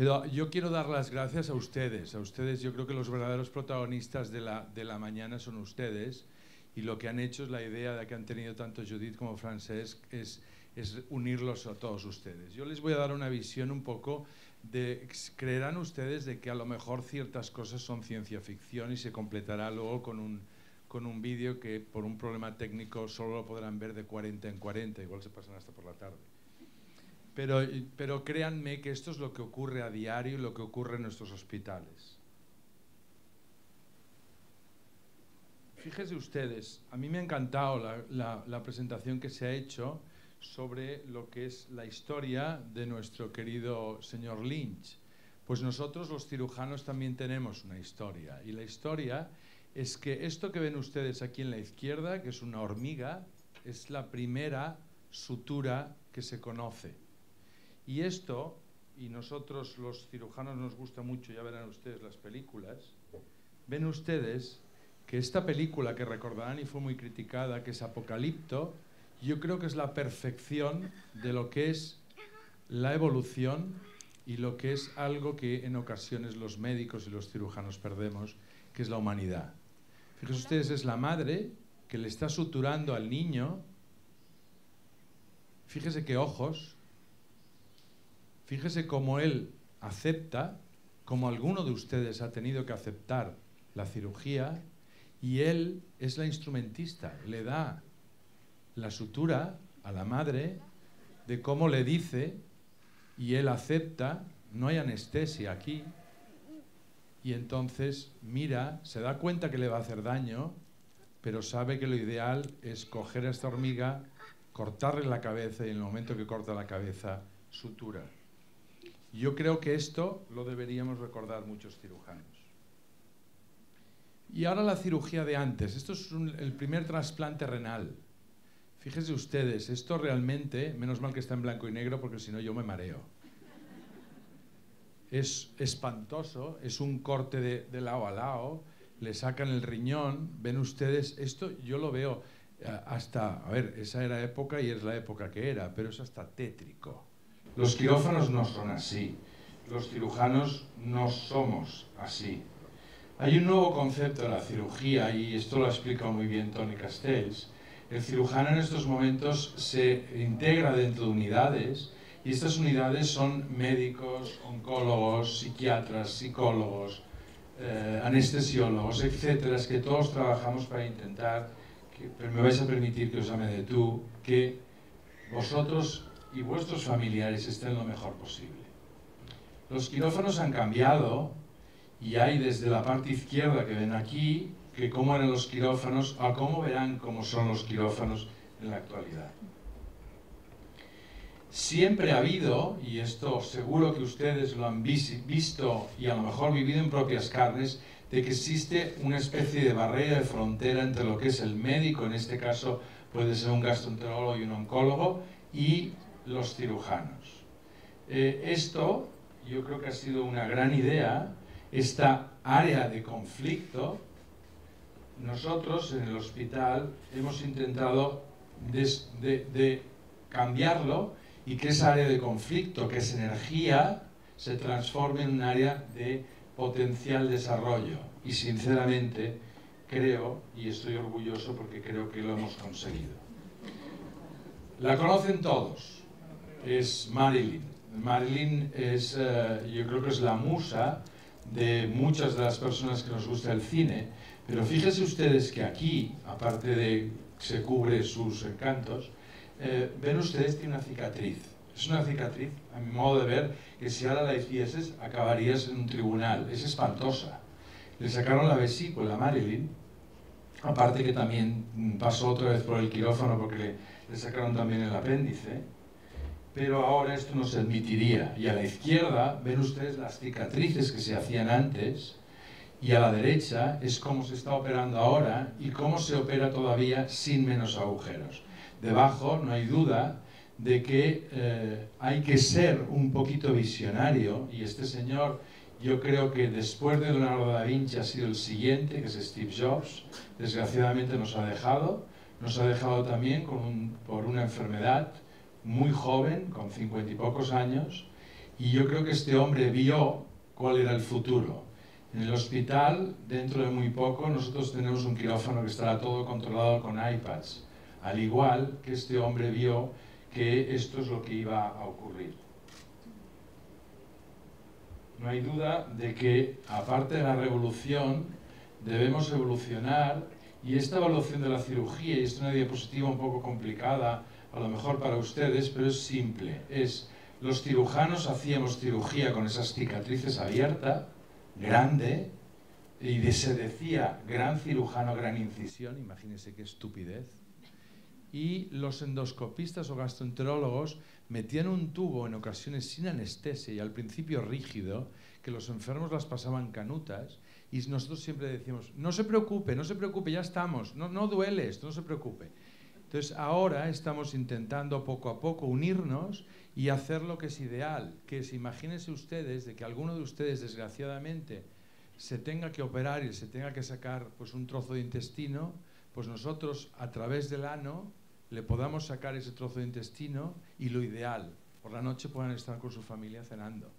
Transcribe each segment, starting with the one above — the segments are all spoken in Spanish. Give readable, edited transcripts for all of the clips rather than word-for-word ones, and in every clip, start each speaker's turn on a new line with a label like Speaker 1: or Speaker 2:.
Speaker 1: Pero yo quiero dar las gracias a ustedes. A ustedes, yo creo que los verdaderos protagonistas de la mañana son ustedes. Y lo que han hecho es la idea de que han tenido tanto Judith como Francesc es unirlos a todos ustedes. Yo les voy a dar una visión un poco de... Creerán ustedes de que a lo mejor ciertas cosas son ciencia ficción y se completará luego con un vídeo que por un problema técnico solo lo podrán ver de 40 en 40, igual se pasan hasta por la tarde. Pero créanme que esto es lo que ocurre a diario y lo que ocurre en nuestros hospitales. Fíjense ustedes, a mí me ha encantado la presentación que se ha hecho sobre lo que es la historia de nuestro querido señor Lynch. Pues nosotros los cirujanos también tenemos una historia, y la historia es que esto que ven ustedes aquí en la izquierda, que es una hormiga, es la primera sutura que se conoce. Y esto, y nosotros los cirujanos nos gusta mucho, ya verán ustedes las películas, ven ustedes que esta película que recordarán y fue muy criticada, que es Apocalipto, yo creo que es la perfección de lo que es la evolución y lo que es algo que en ocasiones los médicos y los cirujanos perdemos, que es la humanidad. Fíjense ustedes, es la madre que le está suturando al niño. Fíjese qué ojos. Fíjese cómo él acepta, como alguno de ustedes ha tenido que aceptar la cirugía, y él es la instrumentista, le da la sutura a la madre de cómo le dice, y él acepta, no hay anestesia aquí, y entonces mira, se da cuenta que le va a hacer daño, pero sabe que lo ideal es coger a esta hormiga, cortarle la cabeza, y en el momento que corta la cabeza, sutura. Yo creo que esto lo deberíamos recordar muchos cirujanos. Y ahora la cirugía de antes. Esto es el primer trasplante renal. Fíjense ustedes, esto realmente, menos mal que está en blanco y negro porque si no yo me mareo. Es espantoso, es un corte de lado a lado, le sacan el riñón. Ven ustedes, esto yo lo veo hasta, a ver, esa era época y es la época que era, pero es hasta tétrico. Los quirófanos no son así, los cirujanos no somos así. Hay un nuevo concepto de la cirugía, y esto lo ha explicado muy bien Toni Castells. El cirujano en estos momentos se integra dentro de unidades, y estas unidades son médicos, oncólogos, psiquiatras, psicólogos, anestesiólogos, etcétera, es que todos trabajamos para intentar, pero me vais a permitir que os llame de tú, que vosotros y vuestros familiares estén lo mejor posible. Los quirófanos han cambiado, y hay desde la parte izquierda que ven aquí, que cómo eran los quirófanos, a cómo verán cómo son los quirófanos en la actualidad. Siempre ha habido, y esto seguro que ustedes lo han visto y a lo mejor vivido en propias carnes, de que existe una especie de barrera de frontera entre lo que es el médico, en este caso puede ser un gastroenterólogo y un oncólogo, y los cirujanos. Esto yo creo que ha sido una gran idea. Esta área de conflicto, nosotros en el hospital hemos intentado de cambiarlo, y que esa área de conflicto, que es energía, se transforme en un área de potencial desarrollo. Y sinceramente creo, y estoy orgulloso porque creo que lo hemos conseguido. La conocen todos, es Marilyn. Marilyn es, yo creo que es la musa de muchas de las personas que nos gusta el cine, pero fíjense ustedes que aquí, aparte de que se cubre sus encantos, ven ustedes tiene una cicatriz. Es una cicatriz, a mi modo de ver, que si ahora la hicieses acabarías en un tribunal. Es espantosa. Le sacaron la vesícula a Marilyn, aparte que también pasó otra vez por el quirófano porque le sacaron también el apéndice. Pero ahora esto no se admitiría. Y a la izquierda ven ustedes las cicatrices que se hacían antes, y a la derecha es cómo se está operando ahora y cómo se opera todavía sin menos agujeros. Debajo no hay duda de que hay que ser un poquito visionario, y este señor, yo creo que después de Leonardo da Vinci ha sido el siguiente, que es Steve Jobs. Desgraciadamente nos ha dejado también por una enfermedad, muy joven, con 50 y pocos años, Y yo creo que este hombre vio cuál era el futuro. En el hospital, dentro de muy poco, nosotros tenemos un quirófano que estará todo controlado con iPads. Al igual que este hombre vio que esto es lo que iba a ocurrir. No hay duda de que, aparte de la revolución, debemos evolucionar, y esta evolución de la cirugía, y esta es una diapositiva un poco complicada, a lo mejor para ustedes, pero es simple. Los cirujanos hacíamos cirugía con esas cicatrices abiertas, grande, y se decía gran cirujano, gran incisión, imagínense qué estupidez. Y los endoscopistas o gastroenterólogos metían un tubo en ocasiones sin anestesia y al principio rígido, que los enfermos las pasaban canutas, y nosotros siempre decíamos, no se preocupe, ya estamos, no duele esto, no se preocupe. Entonces ahora estamos intentando poco a poco unirnos y hacer lo que es ideal, que es, imagínense ustedes, de que alguno de ustedes desgraciadamente se tenga que operar y se tenga que sacar pues, un trozo de intestino, pues nosotros a través del ano le podamos sacar ese trozo de intestino, y lo ideal, por la noche puedan estar con su familia cenando.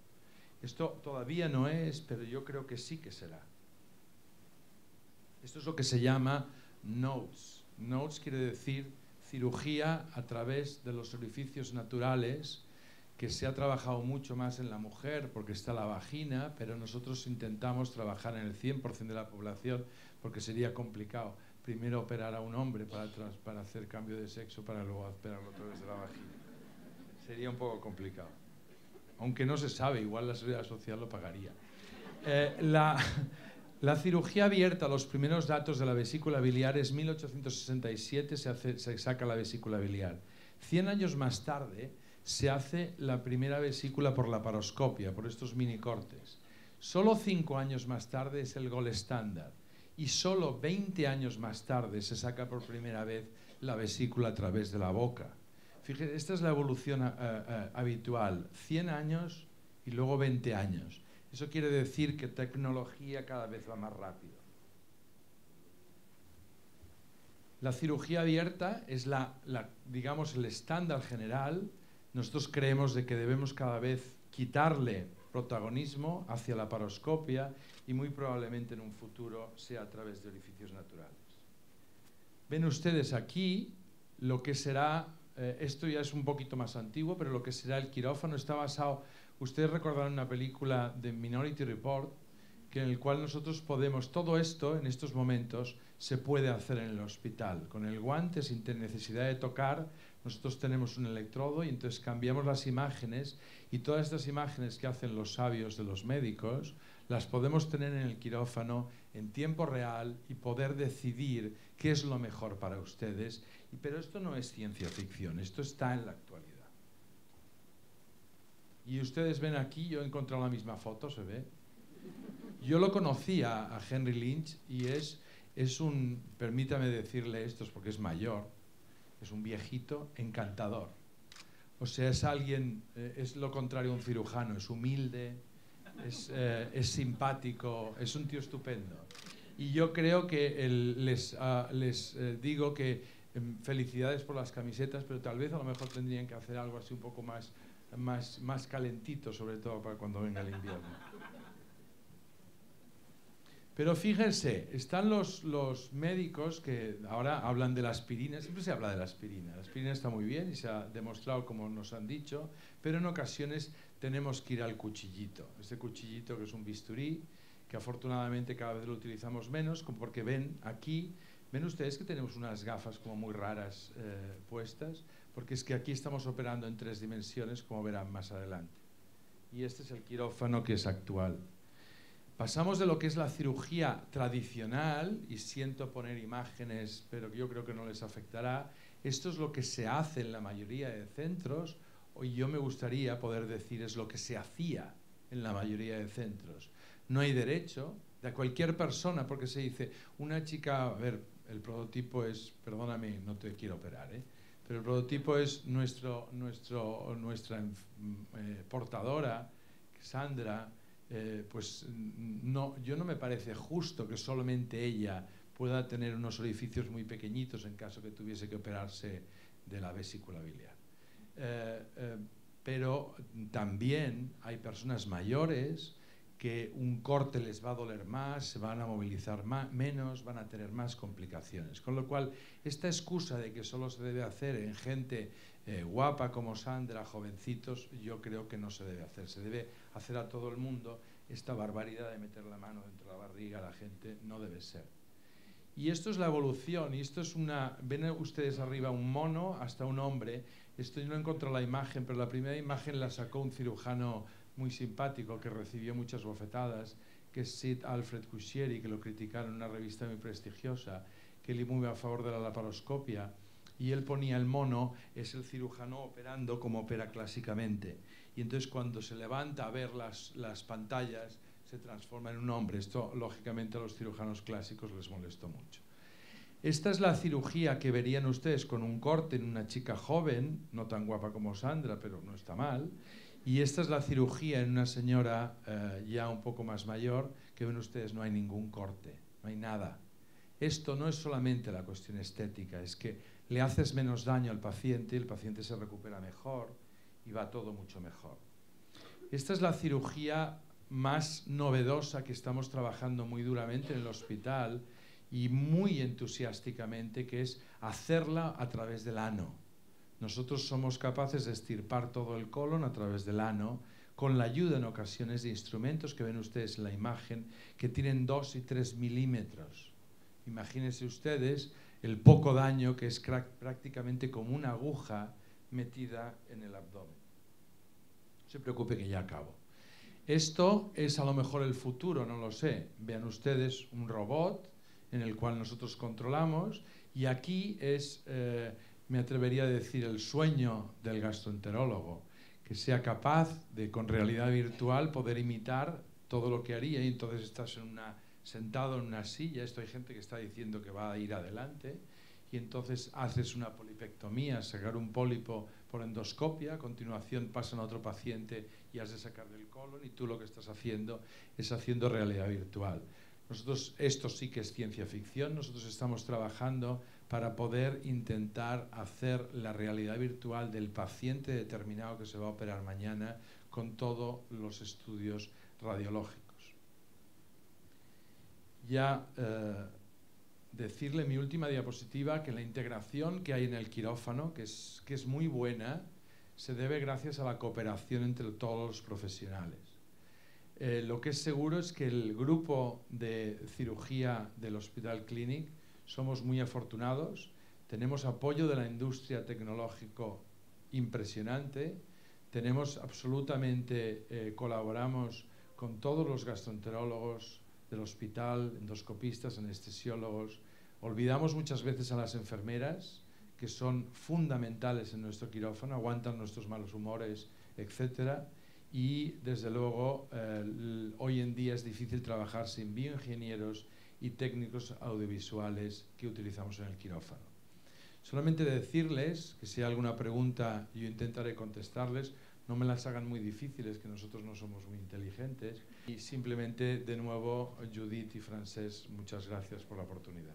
Speaker 1: Esto todavía no es, pero yo creo que sí que será. Esto es lo que se llama NOTES. NOTES quiere decir cirugía a través de los orificios naturales, que se ha trabajado mucho más en la mujer porque está la vagina, pero nosotros intentamos trabajar en el 100% de la población porque sería complicado. Primero operar a un hombre para hacer cambio de sexo, para luego operarlo a través de la vagina. Sería un poco complicado. Aunque no se sabe, igual la Seguridad Social lo pagaría. La cirugía abierta, los primeros datos de la vesícula biliar es 1867, se saca la vesícula biliar. 100 años más tarde se hace la primera vesícula por laparoscopia, por estos minicortes. Solo 5 años más tarde es el gold estándar. Y solo 20 años más tarde se saca por primera vez la vesícula a través de la boca. Fíjense, esta es la evolución habitual, 100 años y luego 20 años. Eso quiere decir que tecnología cada vez va más rápido. La cirugía abierta es digamos, el estándar general. Nosotros creemos de que debemos cada vez quitarle protagonismo hacia la laparoscopia, y muy probablemente en un futuro sea a través de orificios naturales. Ven ustedes aquí lo que será, esto ya es un poquito más antiguo, pero lo que será el quirófano está basado, ustedes recordarán una película de Minority Report, en el cual nosotros podemos, todo esto en estos momentos se puede hacer en el hospital. Con el guante, sin necesidad de tocar, nosotros tenemos un electrodo y entonces cambiamos las imágenes, y todas estas imágenes que hacen los sabios de los médicos las podemos tener en el quirófano en tiempo real y poder decidir qué es lo mejor para ustedes. Pero esto no es ciencia ficción, esto está en la actualidad. Y ustedes ven aquí, yo he encontrado la misma foto, ¿se ve? Yo lo conocía a Henry Lynch y es un, permítame decirle esto porque es mayor, es un viejito encantador. O sea, es alguien, es lo contrario a un cirujano, es humilde, es simpático, es un tío estupendo. Y yo creo que les digo que felicidades por las camisetas, pero tal vez a lo mejor tendrían que hacer algo así un poco más calentito, sobre todo para cuando venga el invierno. Pero fíjense, están los médicos que ahora hablan de la aspirina, siempre se habla de la aspirina. La aspirina está muy bien y se ha demostrado, como nos han dicho, pero en ocasiones tenemos que ir al cuchillito. Este cuchillito que es un bisturí, que afortunadamente cada vez lo utilizamos menos, porque ven aquí, ven ustedes que tenemos unas gafas como muy raras puestas, porque es que aquí estamos operando en 3 dimensiones, como verán más adelante. Y este es el quirófano que es actual. Pasamos de lo que es la cirugía tradicional, y siento poner imágenes, pero yo creo que no les afectará. Esto es lo que se hace en la mayoría de centros, y yo me gustaría poder decir es lo que se hacía en la mayoría de centros. No hay derecho de cualquier persona, porque se dice, una chica, a ver, el prototipo es, perdóname, no te quiero operar, pero el prototipo es nuestra portadora, Sandra. Pues no, yo no me parece justo que solamente ella pueda tener unos orificios muy pequeñitos en caso que tuviese que operarse de la vesícula biliar. pero también hay personas mayores que un corte les va a doler más, se van a movilizar menos, van a tener más complicaciones. Con lo cual, esta excusa de que solo se debe hacer en gente guapa como Sandra, jovencitos, yo creo que no se debe hacer. Se debe hacer a todo el mundo. Esta barbaridad de meter la mano dentro de la barriga a la gente no debe ser. Y esto es la evolución, y esto es una... Ven ustedes arriba un mono hasta un hombre. Esto yo no encontré la imagen, pero la primera imagen la sacó un cirujano muy simpático que recibió muchas bofetadas, que es Sid Alfred Cuschieri, que lo criticaron en una revista muy prestigiosa, que él muy a favor de la laparoscopia, y él ponía el mono, es el cirujano operando como opera clásicamente. Y entonces cuando se levanta a ver las pantallas, se transforma en un hombre. Esto, lógicamente, a los cirujanos clásicos les molestó mucho. Esta es la cirugía que verían ustedes con un corte en una chica joven, no tan guapa como Sandra, pero no está mal. Y esta es la cirugía en una señora ya un poco más mayor, que ven ustedes, no hay ningún corte, no hay nada. Esto no es solamente la cuestión estética, es que le haces menos daño al paciente, el paciente se recupera mejor y va todo mucho mejor. Esta es la cirugía más novedosa que estamos trabajando muy duramente en el hospital y muy entusiásticamente, que es hacerla a través del ano. Nosotros somos capaces de extirpar todo el colon a través del ano, con la ayuda en ocasiones de instrumentos que ven ustedes en la imagen, que tienen 2 y 3 milímetros. Imagínense ustedes el poco daño que es prácticamente como una aguja metida en el abdomen. No se preocupe que ya acabo. Esto es a lo mejor el futuro, no lo sé. Vean ustedes un robot en el cual nosotros controlamos, y aquí es, me atrevería a decir, el sueño del gastroenterólogo, que sea capaz de, con realidad virtual, poder imitar todo lo que haría, y entonces estás sentado en una silla. Esto hay gente que está diciendo que va a ir adelante, y entonces haces una polipectomía, sacar un pólipo por endoscopia, a continuación pasan a otro paciente y has de sacarle el colon, y tú lo que estás haciendo es haciendo realidad virtual. Nosotros, esto sí que es ciencia ficción, nosotros estamos trabajando para poder intentar hacer la realidad virtual del paciente determinado que se va a operar mañana con todos los estudios radiológicos. Ya decirle mi última diapositiva que la integración que hay en el quirófano, que es muy buena, se debe gracias a la cooperación entre todos los profesionales. Lo que es seguro es que el grupo de cirugía del Hospital Clínic somos muy afortunados, tenemos apoyo de la industria tecnológica impresionante, tenemos absolutamente, colaboramos con todos los gastroenterólogos del hospital, endoscopistas, anestesiólogos. Olvidamos muchas veces a las enfermeras, que son fundamentales en nuestro quirófano, aguantan nuestros malos humores, etc. Y desde luego hoy en día es difícil trabajar sin bioingenieros y técnicos audiovisuales que utilizamos en el quirófano. Solamente decirles que si hay alguna pregunta yo intentaré contestarles, no me las hagan muy difíciles, que nosotros no somos muy inteligentes. Y simplemente, de nuevo, Judith y Francesc, muchas gracias por la oportunidad.